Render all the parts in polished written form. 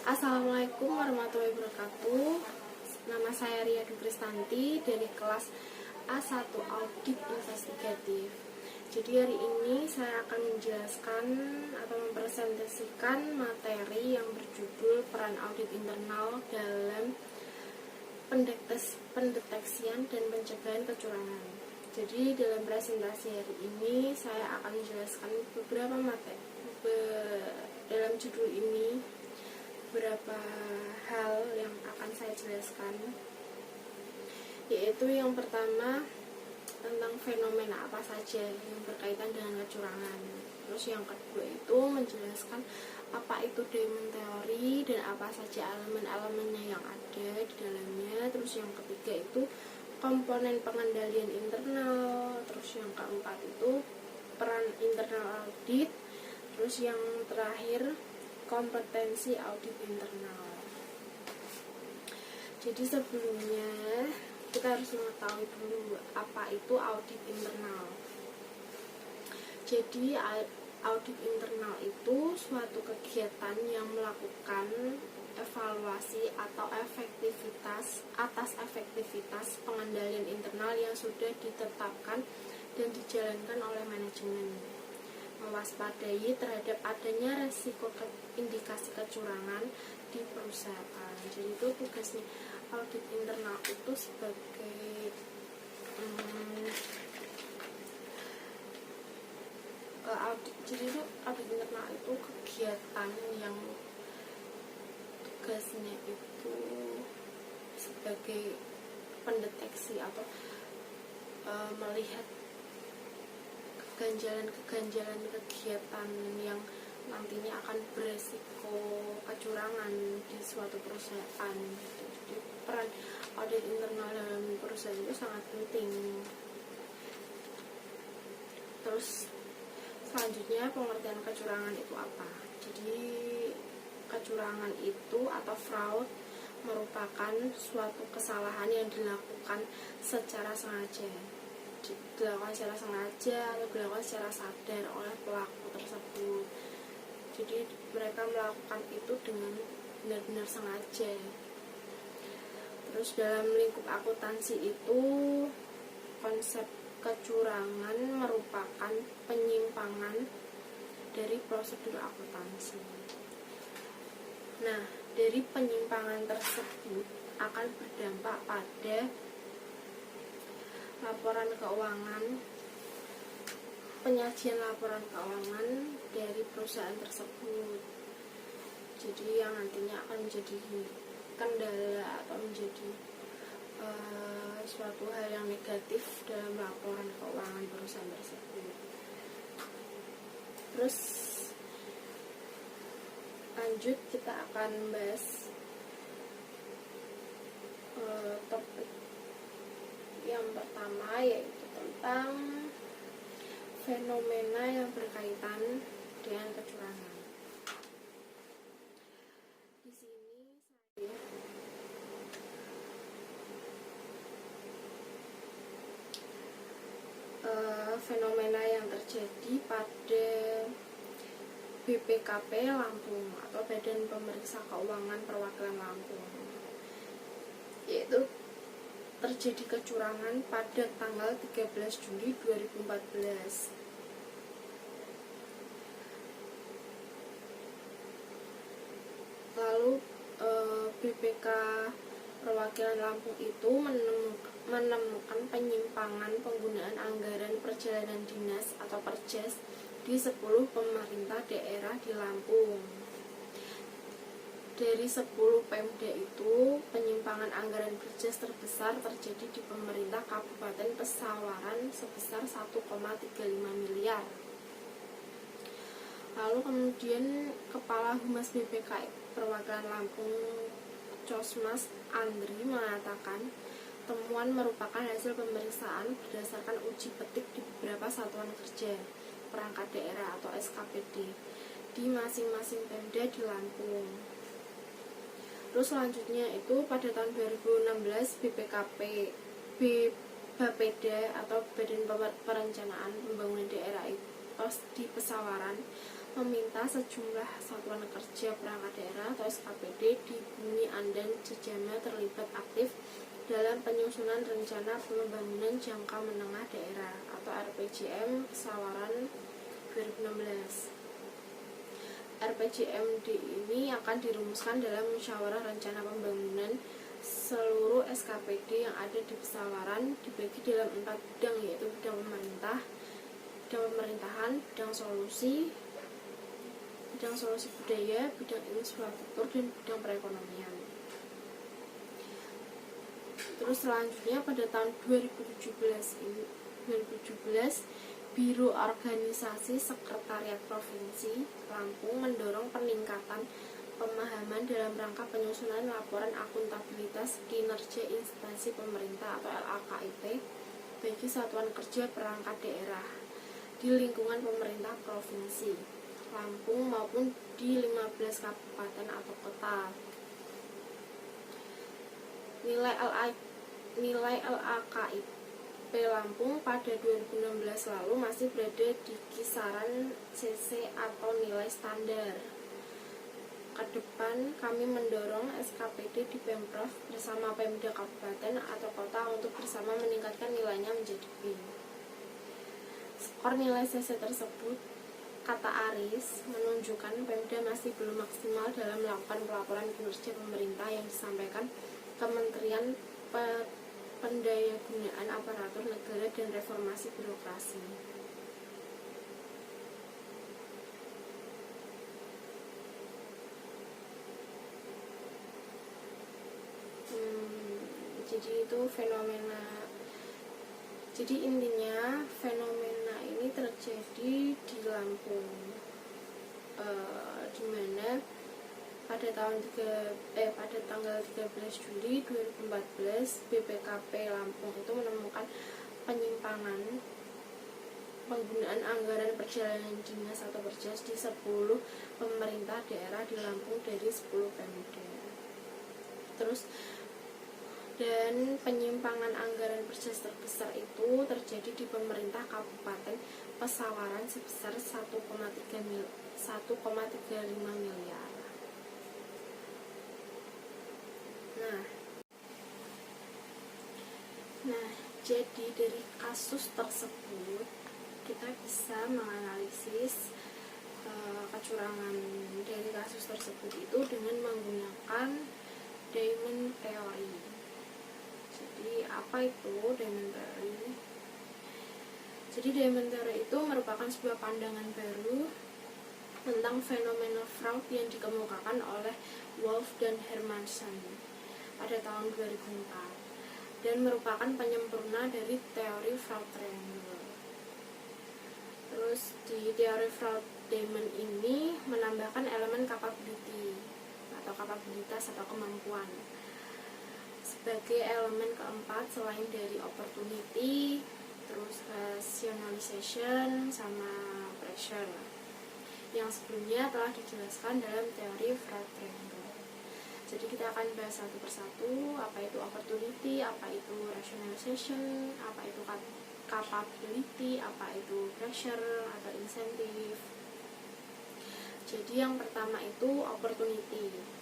Assalamualaikum warahmatullahi wabarakatuh. Nama saya Ria Kristanti dari kelas A1 Audit Investigatif. Jadi hari ini saya akan menjelaskan atau mempresentasikan materi yang berjudul peran audit internal dalam pendeteksian dan pencegahan kecurangan. Jadi dalam presentasi hari ini saya akan menjelaskan beberapa materi. Dalam judul ini beberapa hal yang akan saya jelaskan, yaitu yang pertama tentang fenomena apa saja yang berkaitan dengan kecurangan. Terus yang kedua itu menjelaskan apa itu diamond theory dan apa saja elemen-elemennya yang ada di dalamnya. Terus yang ketiga itu komponen pengendalian internal. Terus yang keempat itu peran internal audit. Terus yang terakhir kompetensi audit internal. Jadi sebelumnya kita harus mengetahui dulu apa itu audit internal. Jadi audit internal itu suatu kegiatan yang melakukan evaluasi atau atas efektivitas pengendalian internal yang sudah ditetapkan dan dijalankan oleh manajemen, mewaspadai terhadap adanya resiko indikasi kecurangan di perusahaan. Jadi itu tugasnya audit internal itu sebagai jadi itu audit internal itu kegiatan yang tugasnya itu sebagai pendeteksi atau melihat keganjalan kegiatan yang nantinya akan beresiko kecurangan di suatu perusahaan. Jadi peran audit internal dalam perusahaan itu sangat penting. Terus selanjutnya pengertian kecurangan itu apa? Jadi kecurangan itu atau fraud merupakan suatu kesalahan yang dilakukan secara sengaja. Dilakukan secara sengaja atau dilakukan secara sadar oleh pelaku tersebut. Jadi mereka melakukan itu dengan benar-benar sengaja. Terus dalam lingkup akuntansi itu konsep kecurangan merupakan penyimpangan dari prosedur akuntansi. Nah, dari penyimpangan tersebut akan berdampak pada laporan keuangan, penyajian laporan keuangan dari perusahaan tersebut. Jadi yang nantinya akan menjadi kendala atau menjadi suatu hal yang negatif dalam laporan keuangan perusahaan tersebut. Terus lanjut kita akan bahas topik yang pertama, yaitu tentang fenomena yang berkaitan dengan kecurangan. Di sini saya fenomena yang terjadi pada BPKP Lampung atau Badan Pemeriksa Keuangan Perwakilan Lampung, yaitu terjadi kecurangan pada tanggal 13 Juli 2014. Lalu BPK Perwakilan Lampung itu menemukan penyimpangan penggunaan anggaran perjalanan dinas atau Perjas di 10 pemerintah daerah di Lampung. Dari 10 Pemda itu, penyimpangan anggaran Perjas terbesar terjadi di pemerintah Kabupaten Pesawaran sebesar 1,35 miliar. Lalu kemudian Kepala Humas BPK Perwakilan Lampung Cosmas Andri mengatakan temuan merupakan hasil pemeriksaan berdasarkan uji petik di beberapa satuan kerja perangkat daerah atau SKPD di masing-masing Pemda di Lampung. Terus selanjutnya itu pada tahun 2016 Bapeda atau Badan Perencanaan Pembangunan Daerah di Pesawaran meminta sejumlah satuan kerja perangkat daerah atau SKPD SKPD di Bumi Andan Jejama terlibat aktif dalam penyusunan Rencana Pembangunan Jangka Menengah Daerah atau RPJM Pesawaran 2016. RPJMD ini akan dirumuskan dalam musyawarah rencana pembangunan. Seluruh SKPD yang ada di Pesawaran dibagi dalam 4 bidang, yaitu bidang pemerintahan, bidang solusi budaya, bidang infrastruktur, dan bidang perekonomian. Terus selanjutnya pada tahun 2017 Biro Organisasi Sekretariat Provinsi Lampung mendorong peningkatan pemahaman dalam rangka penyusunan laporan akuntabilitas kinerja instansi pemerintah atau LAKIP bagi satuan kerja perangkat daerah di lingkungan pemerintah provinsi Lampung maupun di 15 kabupaten atau kota. Nilai LAKIP Lampung pada 2016 lalu masih berada di kisaran CC atau nilai standar. Kedepan kami mendorong SKPD di Pemprov bersama Pemda Kabupaten atau Kota untuk bersama meningkatkan nilainya menjadi B. Skor nilai CC tersebut, kata Aris, menunjukkan Pemda masih belum maksimal dalam melakukan pelaporan kinerja pemerintah yang disampaikan Kementerian Pendayagunaan Aparatur Negara dan Reformasi Birokrasi. Jadi itu fenomena. Jadi intinya fenomena ini terjadi di Lampung, di mana pada tanggal 13 Juli 2014 BPKP Lampung itu menemukan penyimpangan penggunaan anggaran perjalanan dinas atau perjas di 10 pemerintah daerah di Lampung dari 10 Pemda. Dan penyimpangan anggaran perjas terbesar itu terjadi di pemerintah Kabupaten Pesawaran sebesar 1,35 miliar. Nah, jadi dari kasus tersebut kita bisa menganalisis kecurangan dari kasus tersebut itu dengan menggunakan Diamond Theory. Jadi apa itu Diamond Theory? Jadi Diamond Theory itu merupakan sebuah pandangan baru tentang fenomena fraud yang dikemukakan oleh Wolf dan Hermanson pada tahun 2004 dan merupakan penyempurna dari teori fraud triangle. Terus di teori fraud Diamond ini menambahkan elemen capability atau kapabilitas atau kemampuan sebagai elemen keempat selain dari opportunity, terus rationalization sama pressure yang sebelumnya telah dijelaskan dalam teori fraud triangle. Jadi kita akan bahas satu persatu, apa itu opportunity, apa itu rationalization, apa itu capability, apa itu pressure atau incentive. Jadi yang pertama itu opportunity.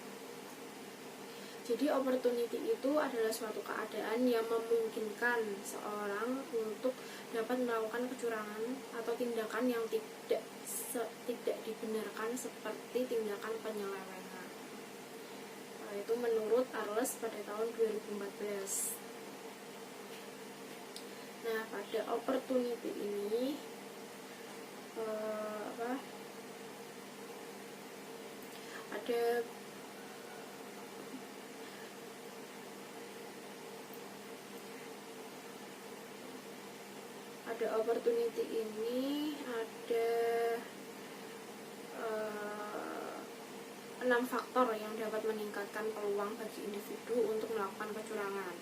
Jadi opportunity itu adalah suatu keadaan yang memungkinkan seorang untuk dapat melakukan kecurangan atau tindakan yang tidak dibenarkan seperti tindakan penyelewengan. Itu menurut Arles pada tahun 2014. Nah, pada opportunity ini ada opportunity ini ada 6 faktor yang dapat meningkatkan peluang bagi individu untuk melakukan kecurangan.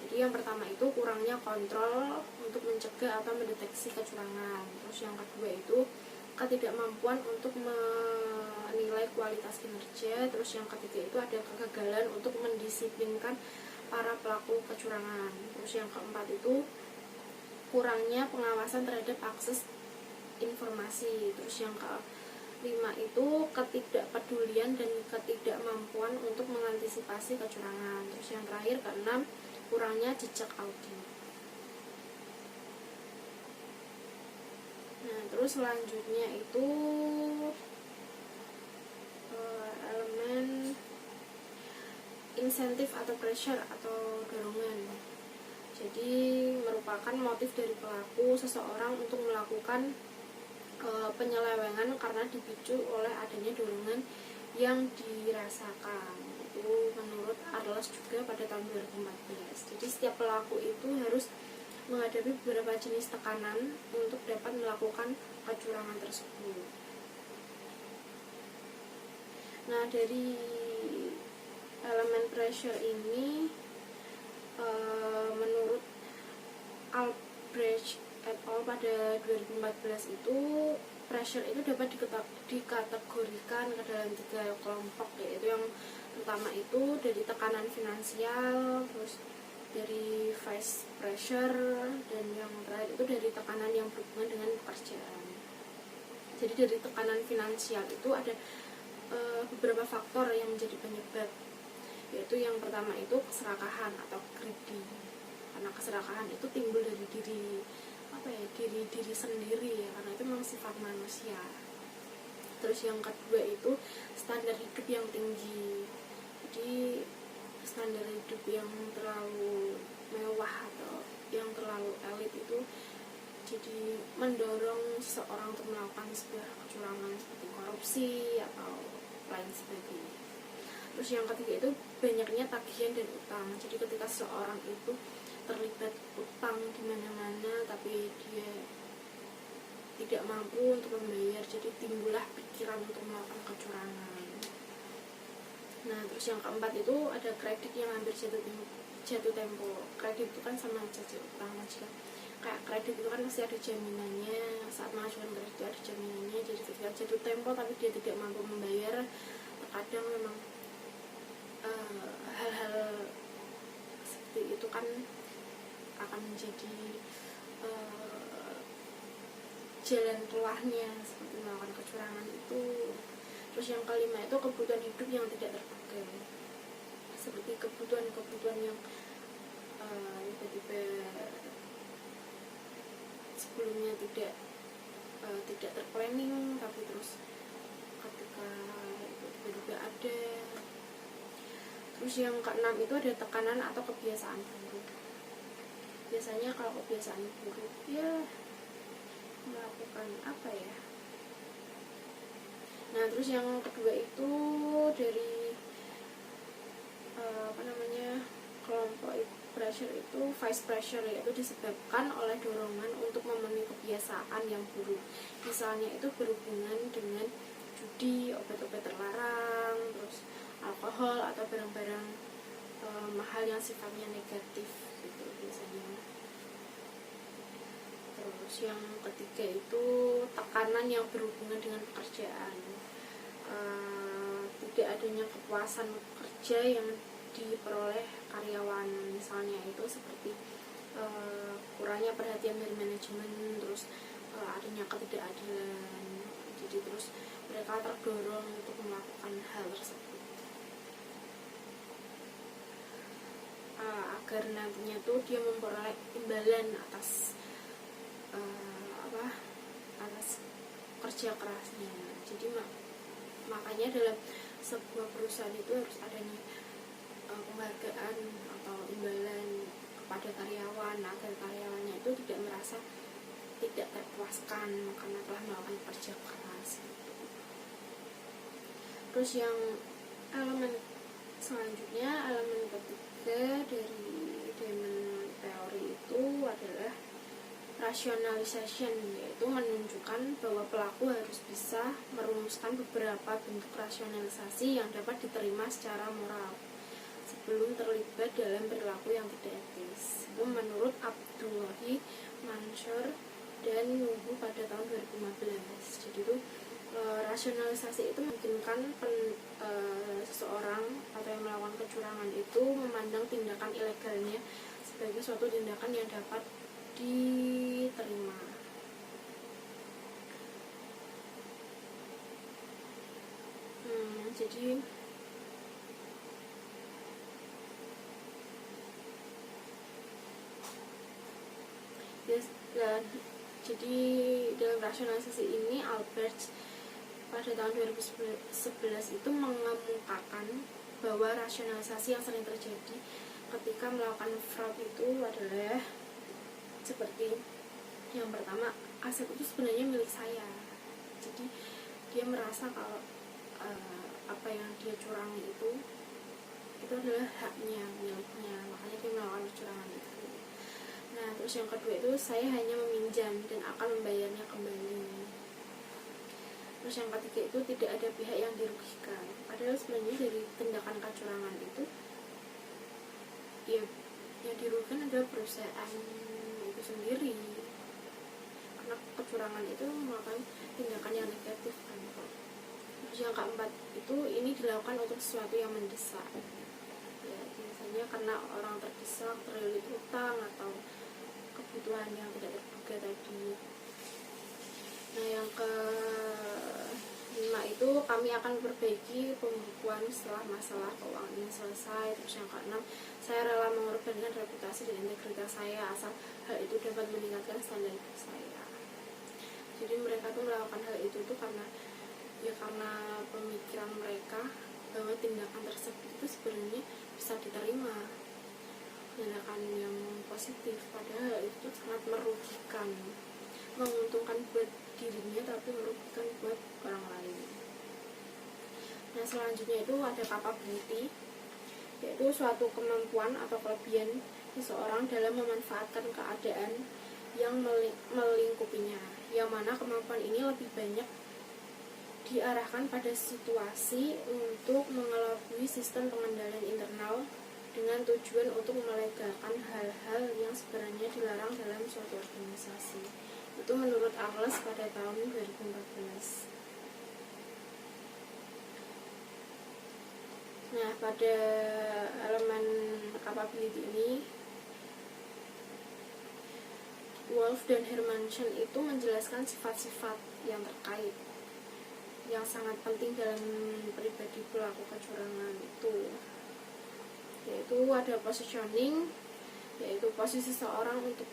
Jadi yang pertama itu kurangnya kontrol untuk mencegah atau mendeteksi kecurangan. Terus yang kedua itu ketidakmampuan untuk menilai kualitas kinerja. Terus yang ketiga itu ada kegagalan untuk mendisiplinkan para pelaku kecurangan. Terus yang keempat itu kurangnya pengawasan terhadap akses informasi. Terus yang 5 itu ketidakpedulian dan ketidakmampuan untuk mengantisipasi kecurangan. Terus yang terakhir keenam, kurangnya jejak audit. Nah, terus selanjutnya itu elemen insentif atau pressure atau dorongan. Jadi merupakan motif dari pelaku seseorang untuk melakukan penyelewengan karena dipicu oleh adanya dorongan yang dirasakan. Itu menurut Arles juga pada tahun 2014. Jadi setiap pelaku itu harus menghadapi beberapa jenis tekanan untuk dapat melakukan kecurangan tersebut. Nah, dari elemen pressure ini menurut Albrecht et al. Pada 2014 itu pressure itu dapat dikategorikan ke dalam 3 kelompok, yaitu yang pertama itu dari tekanan finansial, terus dari vice pressure, dan yang terakhir itu dari tekanan yang berhubungan dengan pekerjaan. Jadi dari tekanan finansial itu ada beberapa faktor yang menjadi penyebab, yaitu yang pertama itu keserakahan atau greedy. Karena keserakahan itu timbul dari diri sendiri ya, karena itu memang sifat manusia. Terus yang kedua itu standar hidup yang tinggi. Jadi standar hidup yang terlalu mewah atau yang terlalu elit itu jadi mendorong seseorang untuk melakukan sebuah kecurangan seperti korupsi atau lain sebagainya. Terus yang ketiga itu banyaknya tagihan dan utang. Jadi ketika seseorang itu terlibat utang di mana-mana tapi dia tidak mampu untuk membayar, jadi timbullah pikiran untuk melakukan kecurangan. Nah, terus yang keempat itu ada kredit yang hampir jatuh tempo. Kredit itu kan sama aja utang aja. Kayak kredit itu kan pasti ada jaminannya, saat mengajukan kredit itu ada jaminannya. Jadi ketika jatuh tempo tapi dia tidak mampu membayar, terkadang memang hal-hal seperti itu kan akan menjadi jalan keluarnya seperti melakukan kecurangan itu. Terus yang kelima itu kebutuhan hidup yang tidak terpenuhi, seperti kebutuhan yang tiba-tiba sebelumnya tidak terplanning, tapi terus ketika itu tiba-tiba ada. Terus yang keenam itu ada tekanan atau kebiasaan buruk. Biasanya kalau kebiasaan buruk ya melakukan apa ya. Nah, terus yang kedua itu dari kelompok pressure itu vice pressure, yaitu disebabkan oleh dorongan untuk memenuhi kebiasaan yang buruk. Misalnya itu berhubungan dengan judi, obat-obat terlarang, terus alkohol atau barang-barang mahal yang sifatnya negatif gitu biasanya. Terus yang ketiga itu tekanan yang berhubungan dengan pekerjaan. Tidak adanya kepuasan kerja yang diperoleh karyawan, misalnya itu seperti kurangnya perhatian dari manajemen, terus adanya ketidakadilan. Jadi terus mereka terdorong untuk melakukan hal tersebut agar nantinya tuh dia memperoleh imbalan atas atas kerja kerasnya. Jadi makanya dalam sebuah perusahaan itu harus adanya penghargaan atau imbalan kepada karyawan agar karyawannya itu tidak merasa tidak terpuaskan karena telah melakukan kerja keras. Terus yang elemen selanjutnya, elemen ketiga dari Demon teori itu adalah rationalization, yaitu menunjukkan bahwa pelaku harus bisa merumuskan beberapa bentuk rasionalisasi yang dapat diterima secara moral sebelum terlibat dalam perilaku yang tidak etis. Itu menurut Abdullahi Mansur dan Nubu pada tahun 2015. Jadi itu rasionalisasi itu memungkinkan seseorang atau yang melakukan kecurangan itu memandang tindakan ilegalnya sebagai suatu tindakan yang dapat diterima. Jadi jadi dalam rasionalisasi ini Albert pada tahun 2011 itu mengemukakan bahwa rasionalisasi yang sering terjadi ketika melakukan fraud itu adalah seperti yang pertama, aset itu sebenarnya milik saya. Jadi dia merasa kalau apa yang dia curangi itu adalah haknya, miliknya, makanya dia melakukan kecurangan itu. Nah, terus yang kedua itu saya hanya meminjam dan akan membayarnya kembali. Terus yang ketiga itu tidak ada pihak yang dirugikan. Padahal sebenarnya dari tindakan kecurangan itu ya yang dirugikan adalah perusahaan itu sendiri, karena kecurangan itu merupakan tindakan yang negatif kan. Terus yang keempat itu ini dilakukan untuk sesuatu yang mendesak, ya biasanya karena orang terdesak, terlilit utang atau kebutuhan yang tidak terduga tadi. Nah, yang kelima itu kami akan memperbaiki pembukuan setelah masalah keuangan ini selesai. Terus yang keenam, saya rela mengorbankan reputasi dan integritas saya asal hal itu dapat meningkatkan standar hidup saya. Jadi mereka tuh melakukan hal itu tuh karena pemikiran mereka bahwa tindakan tersebut itu sebenarnya bisa diterima, tindakan yang positif, padahal itu sangat merugikan, menguntungkan buat dirinya tapi merugikan buat orang lain. Nah, selanjutnya itu ada capability, yaitu suatu kemampuan atau kelebihan seseorang dalam memanfaatkan keadaan yang melingkupinya, yang mana kemampuan ini lebih banyak diarahkan pada situasi untuk mengelabui sistem pengendalian internal dengan tujuan untuk melegalkan hal-hal yang sebenarnya dilarang dalam suatu organisasi. Itu menurut Arles pada tahun 2014. Nah, pada elemen capability ini Wolf dan Hermansen itu menjelaskan sifat-sifat yang terkait yang sangat penting dalam pribadi pelaku kecurangan itu, yaitu ada positioning, yaitu posisi seseorang untuk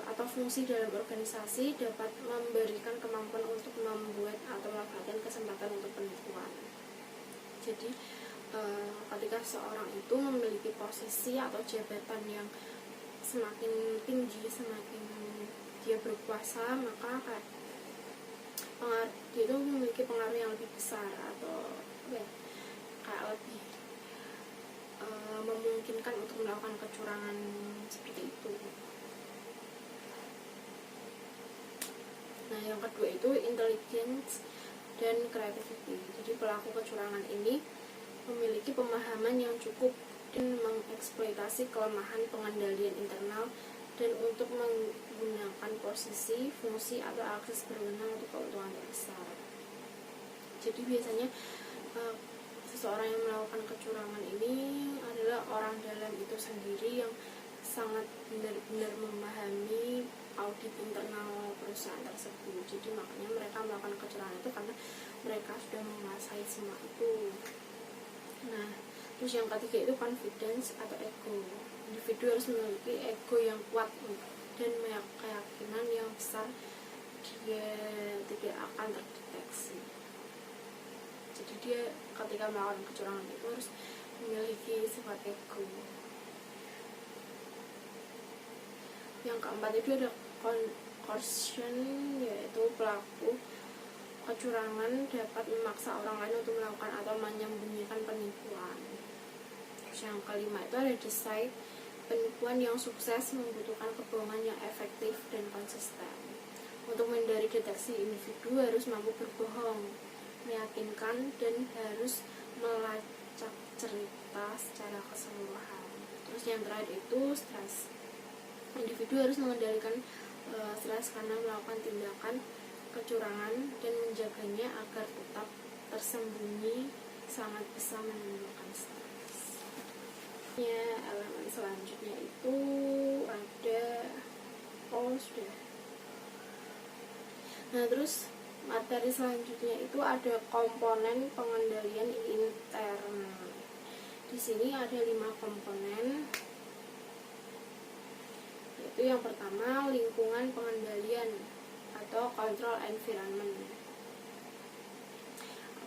atau fungsi dalam organisasi dapat memberikan kemampuan untuk membuat atau memanfaatkan kesempatan untuk penipuan. Jadi ketika seseorang itu memiliki posisi atau jabatan yang semakin tinggi, semakin dia berkuasa, maka dia itu memiliki pengaruh yang lebih besar atau kayak lebih memungkinkan untuk melakukan kecurangan seperti itu. Nah, yang kedua itu intelligence dan creativity. Jadi pelaku kecurangan ini memiliki pemahaman yang cukup dan mengeksploitasi kelemahan pengendalian internal dan untuk menggunakan posisi, fungsi, atau akses berwenang untuk keuntungan besar. Jadi biasanya seseorang yang melakukan kecurangan ini adalah orang dalam itu sendiri yang sangat benar-benar memahami audit internal perusahaan tersebut. Jadi makanya mereka melakukan kecurangan itu karena mereka sudah menguasai semua itu. Nah, terus yang ketiga itu confidence atau ego. Individu harus memiliki ego yang kuat dan keyakinan yang besar dia tidak akan terdeteksi. Jadi dia ketika melakukan kecurangan itu harus memiliki sifat ego. Yang keempat itu ada coercion, yaitu pelaku kecurangan dapat memaksa orang lain untuk melakukan atau menyembunyikan penipuan. Terus yang kelima itu ada deceit. Penipuan yang sukses membutuhkan kebohongan yang efektif dan konsisten. Untuk menghindari deteksi, individu harus mampu berbohong, meyakinkan, dan harus melacak cerita secara keseluruhan. Terus yang terakhir itu stres. Individu harus mengendalikan stres karena melakukan tindakan kecurangan dan menjaganya agar tetap tersembunyi sangat bisa menimbulkan stres. Elemen selanjutnya itu ada sudah. Nah, terus materi selanjutnya itu ada komponen pengendalian intern. Di sini ada 5 komponen, yaitu yang pertama lingkungan pengendalian atau control environment.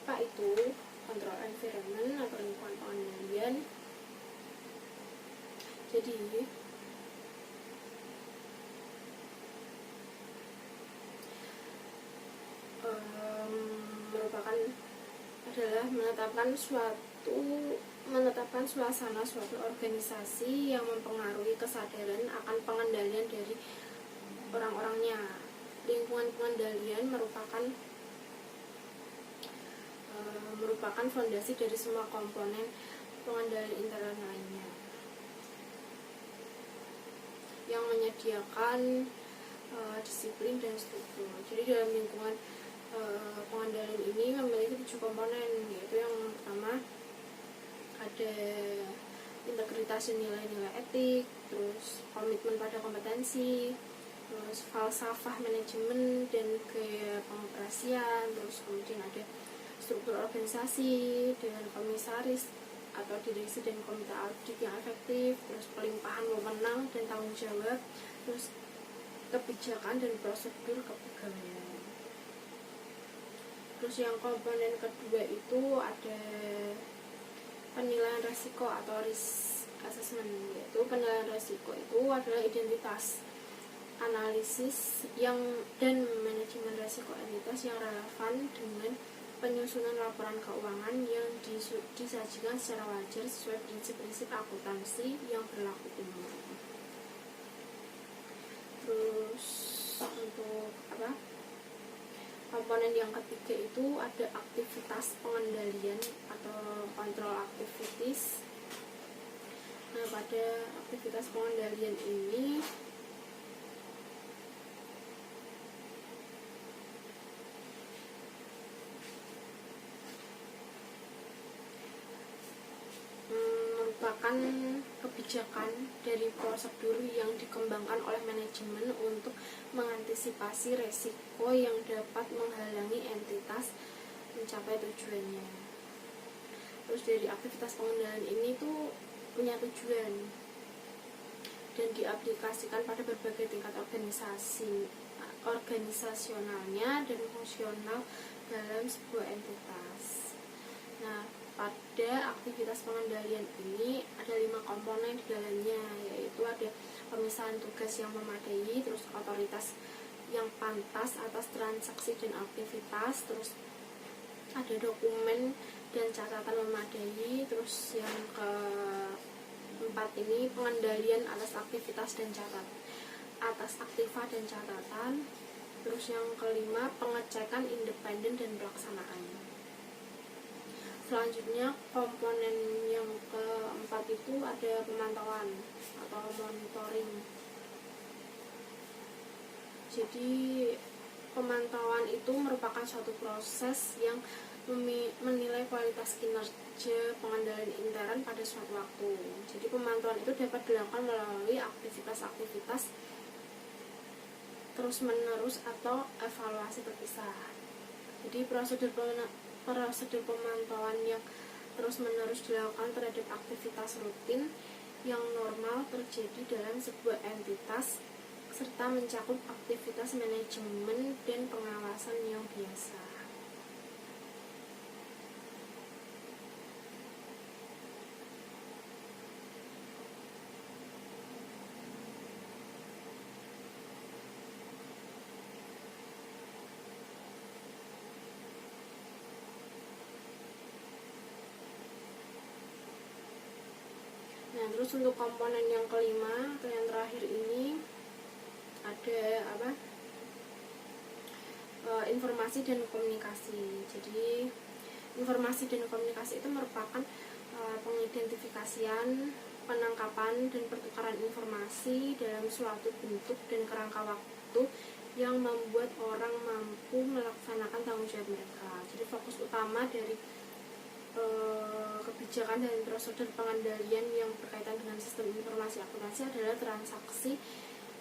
Apa itu control environment atau lingkungan pengendalian? Jadi adalah menetapkan suasana suatu organisasi yang mempengaruhi kesadaran akan pengendalian dari orang-orangnya. Lingkungan pengendalian merupakan fondasi dari semua komponen pengendalian intern lainnya, yang menyediakan disiplin dan struktur. Jadi dalam lingkungan pengendalian ini memiliki 7 komponen, yaitu yang pertama ada integritas nilai-nilai etik, terus komitmen pada kompetensi, terus falsafah manajemen dan gaya pengoperasian, terus kemudian ada struktur organisasi dengan komisaris atau direksi dan komite audit yang efektif, terus pelimpahan wewenang dan tanggung jawab, terus kebijakan dan prosedur kepegawaian. Terus yang komponen kedua itu ada penilaian resiko atau risk assessment, yaitu penilaian resiko itu adalah identitas, analisis dan manajemen resiko entitas yang relevan dengan penyusunan laporan keuangan yang disajikan secara wajar sesuai prinsip-prinsip akuntansi yang berlaku umum. Terus untuk komponen yang ketiga itu ada aktivitas pengendalian atau control activities. Nah, pada aktivitas pengendalian ini merupakan kebijakan dari prosedur yang dikembangkan oleh manajemen untuk mengantisipasi resiko yang dapat menghalangi entitas mencapai tujuannya. Terus dari aktivitas pengendalian ini tuh punya tujuan dan diaplikasikan pada berbagai tingkat organisasionalnya dan fungsional dalam sebuah entitas. Nah, pada aktivitas pengendalian ini ada 5 komponen di dalamnya, yaitu ada pemisahan tugas yang memadai, terus otoritas yang pantas atas transaksi dan aktivitas, terus ada dokumen dan catatan memadai, terus yang keempat ini pengendalian atas aktivitas dan atas aktiva dan catatan, terus yang kelima pengecekan independen dan pelaksanaan. Selanjutnya komponen yang keempat itu ada pemantauan atau monitoring. Jadi pemantauan itu merupakan suatu proses yang menilai kualitas kinerja pengendalian intern pada suatu waktu. Jadi pemantauan itu dapat dilakukan melalui aktivitas-aktivitas terus-menerus atau evaluasi terpisah. Jadi prosedur pemantauan yang terus-menerus dilakukan terhadap aktivitas rutin yang normal terjadi dalam sebuah entitas serta mencakup aktivitas manajemen dan pengawasan yang biasa. Nah, terus untuk komponen yang kelima atau yang terakhir ini ada informasi dan komunikasi. Jadi informasi dan komunikasi itu merupakan pengidentifikasian, penangkapan dan pertukaran informasi dalam suatu bentuk dan kerangka waktu yang membuat orang mampu melaksanakan tanggung jawab mereka. Jadi fokus utama dari kebijakan dan prosedur pengendalian yang berkaitan dengan sistem informasi akuntansi adalah transaksi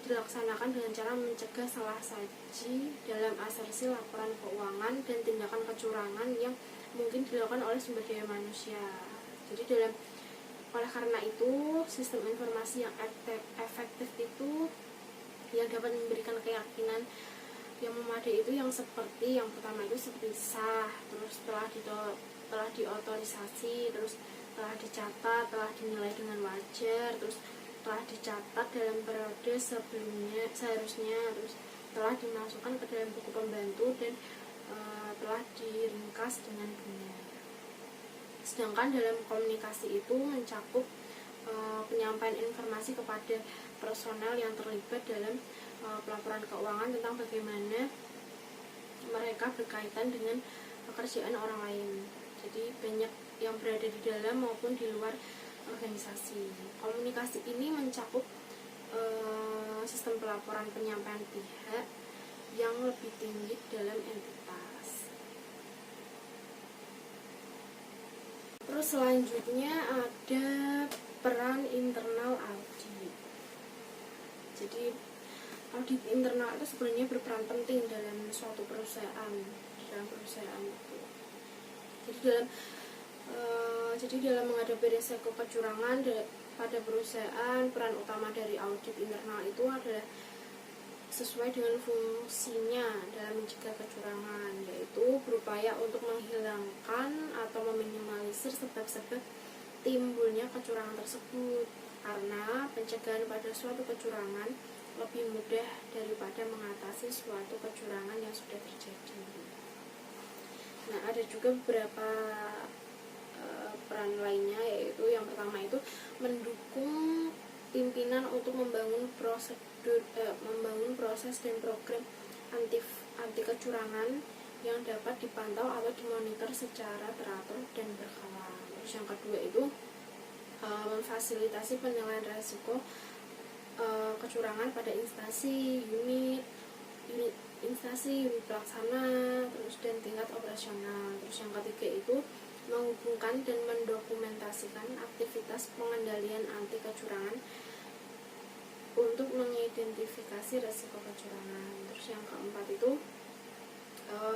dilaksanakan dengan cara mencegah salah saji dalam asersi laporan keuangan dan tindakan kecurangan yang mungkin dilakukan oleh sumber daya manusia. Jadi oleh karena itu, sistem informasi yang efektif itu yang dapat memberikan keyakinan yang memadai itu yang seperti yang pertama itu seperti sah, terus telah diotorisasi, terus telah dicatat, telah dinilai dengan wajar, terus telah dicatat dalam periode sebelumnya seharusnya, terus telah dimasukkan ke dalam buku pembantu dan telah diringkas dengan benar. Sedangkan dalam komunikasi itu mencakup penyampaian informasi kepada personel yang terlibat dalam pelaporan keuangan tentang bagaimana mereka berkaitan dengan pekerjaan orang lain. Jadi banyak yang berada di dalam maupun di luar organisasi. Komunikasi ini mencakup sistem pelaporan penyampaian pihak yang lebih tinggi dalam entitas. Terus selanjutnya ada peran internal audit. Jadi audit internal itu sebenarnya berperan penting dalam suatu perusahaan, itu. Jadi dalam menghadapi risiko kecurangan pada perusahaan, peran utama dari audit internal itu adalah sesuai dengan fungsinya dalam mencegah kecurangan, yaitu berupaya untuk menghilangkan atau meminimalisir sebab-sebab timbulnya kecurangan tersebut, karena pencegahan pada suatu kecurangan lebih mudah daripada mengatasi suatu kecurangan yang sudah terjadi. Nah, ada juga beberapa peran lainnya, yaitu yang pertama itu mendukung pimpinan untuk membangun proses dan program anti kecurangan yang dapat dipantau atau dimonitor secara teratur dan berkala. Terus yang kedua itu memfasilitasi penilaian risiko kecurangan pada instansi, unit pelaksana, terus dan tingkat operasional. Terus yang ketiga itu menghubungkan dan mendokumentasikan aktivitas pengendalian anti kecurangan untuk mengidentifikasi risiko kecurangan. Terus yang keempat itu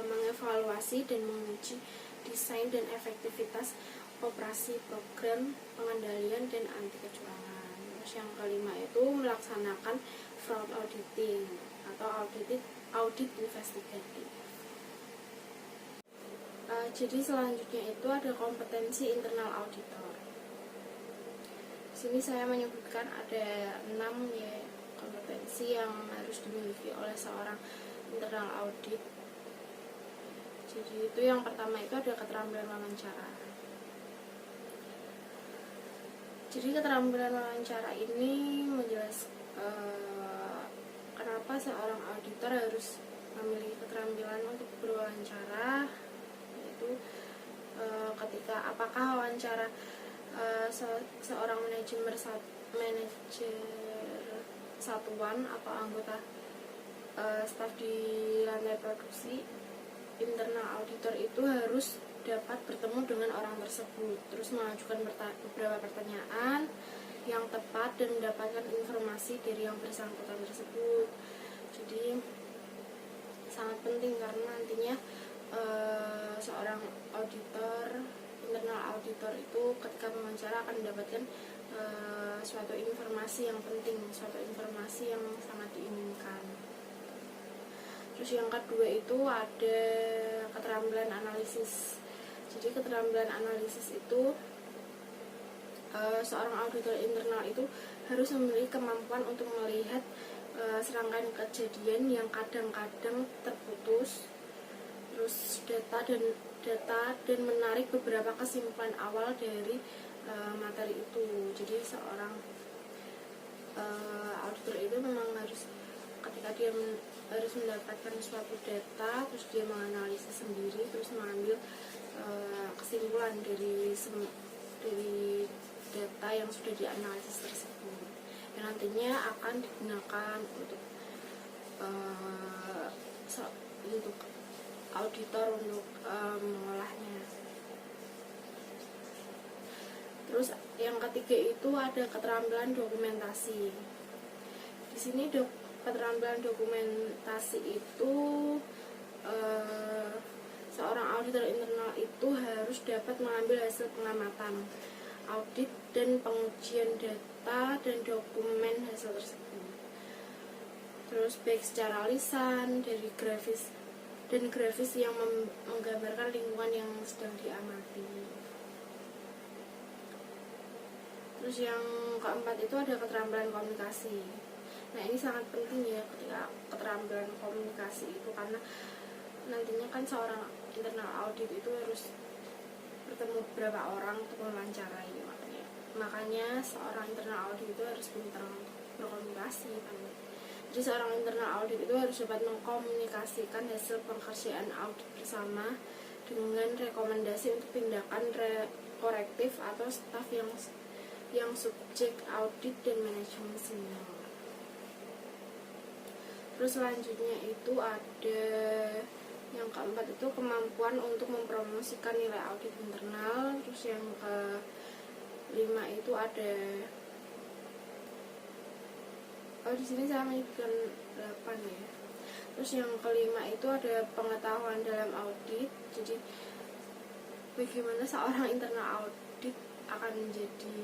mengevaluasi dan menguji desain dan efektivitas operasi program pengendalian dan anti kecurangan. Terus yang kelima itu melaksanakan fraud auditing atau audit investigatif. Jadi selanjutnya itu ada kompetensi internal auditor. Di sini saya menyebutkan ada 6 ya kompetensi yang harus dimiliki oleh seorang internal audit. Jadi itu yang pertama itu ada keterampilan wawancara. Jadi keterampilan wawancara ini menjelaskan kenapa seorang auditor harus memiliki keterampilan untuk berwawancara, yaitu ketika apakah wawancara seorang manajer satuan atau anggota staf di lantai produksi, internal auditor itu harus dapat bertemu dengan orang tersebut, terus mengajukan beberapa pertanyaan yang tepat dan mendapatkan informasi dari yang bersangkutan tersebut. Jadi sangat penting karena nantinya seorang internal auditor itu ketika mewawancara akan mendapatkan suatu informasi yang penting, suatu informasi yang sangat diinginkan. Terus yang kedua itu ada keterampilan analisis. Jadi keterampilan analisis itu seorang auditor internal itu harus memiliki kemampuan untuk melihat serangkaian kejadian yang kadang-kadang terputus, terus data dan menarik beberapa kesimpulan awal dari materi itu. Jadi seorang auditor itu memang harus ketika dia harus mendapatkan suatu data, terus dia menganalisis sendiri, terus mengambil kesimpulan dari data yang sudah dianalisis tersebut, dan nantinya akan digunakan untuk auditor untuk mengolahnya. Terus yang ketiga itu ada keterampilan dokumentasi. Di sini keterampilan dokumentasi itu seorang auditor internal itu harus dapat mengambil hasil pengamatan, audit, dan pengujian data dan dokumen hasil tersebut. Terus baik secara lisan, dari grafis yang menggambarkan lingkungan yang sedang diamati. Terus yang keempat itu ada keterampilan komunikasi. Nah, ini sangat penting ya ketika keterampilan komunikasi itu, karena nantinya kan seorang internal audit itu harus bertemu beberapa orang untuk mewawancarai, makanya seorang internal audit itu harus pintar berkomunikasi kan. Jadi seorang internal audit itu harus dapat mengkomunikasikan hasil pekerjaan audit bersama dengan rekomendasi untuk tindakan korektif atau staf yang subjek audit dan manajemen senior. Terus selanjutnya itu ada yang keempat itu kemampuan untuk mempromosikan nilai audit internal. Terus yang kelima itu ada di sini saya menyebutkan 8 ya. Terus yang kelima itu ada pengetahuan dalam audit. Jadi bagaimana seorang internal audit akan menjadi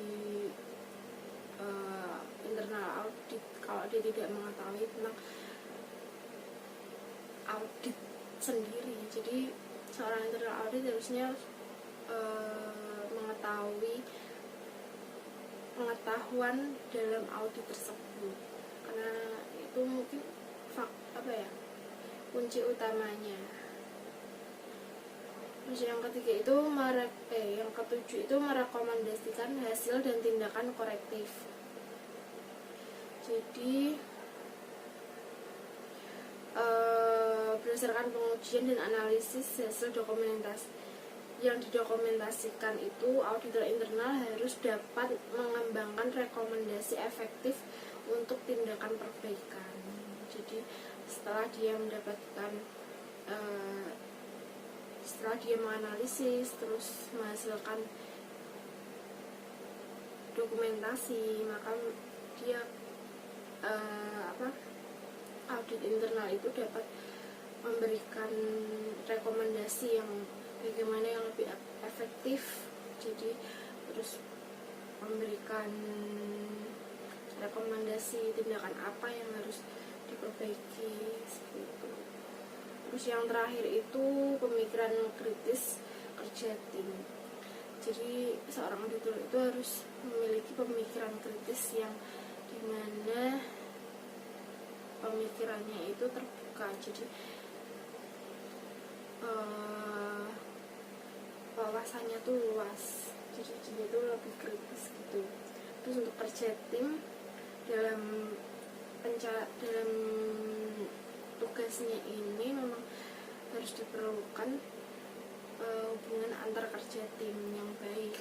internal audit kalau dia tidak mengetahui tentang audit sendiri. Jadi seorang internal audit harusnya mengetahui pengetahuan dalam audit tersebut, karena itu mungkin kunci utamanya. Terus yang ketiga itu yang ketujuh itu merekomendasikan hasil dan tindakan korektif. Jadi berdasarkan pengujian dan analisis hasil dokumentasi yang didokumentasikan itu, auditor internal harus dapat mengembangkan rekomendasi efektif untuk tindakan perbaikan. Jadi setelah dia menganalisis terus menghasilkan dokumentasi, maka dia audit internal itu dapat memberikan rekomendasi yang bagaimana yang lebih efektif. Jadi terus memberikan rekomendasi tindakan apa yang harus diperbaiki seperti itu. Terus yang terakhir itu pemikiran kritis kerja tim. Jadi seorang auditor itu harus memiliki pemikiran kritis yang dimana pemikirannya itu terbuka. Jadi wawasannya tuh luas, jadi dia tuh lebih kritis gitu. Terus untuk kerja tim dalam tugasnya ini memang harus diperlukan hubungan antar kerja tim yang baik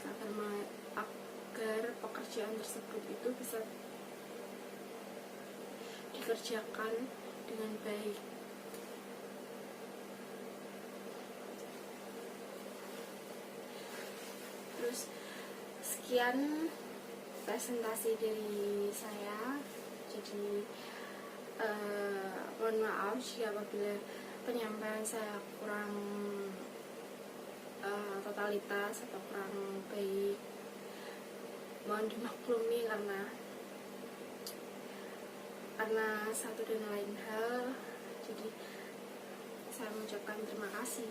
agar pekerjaan tersebut itu bisa dikerjakan dengan baik. Terus sekian presentasi dari saya. Jadi mohon maaf jika apabila penyampaian saya kurang totalitas atau kurang baik, mohon dimaklumi karena satu dan lain hal. Jadi saya mengucapkan terima kasih.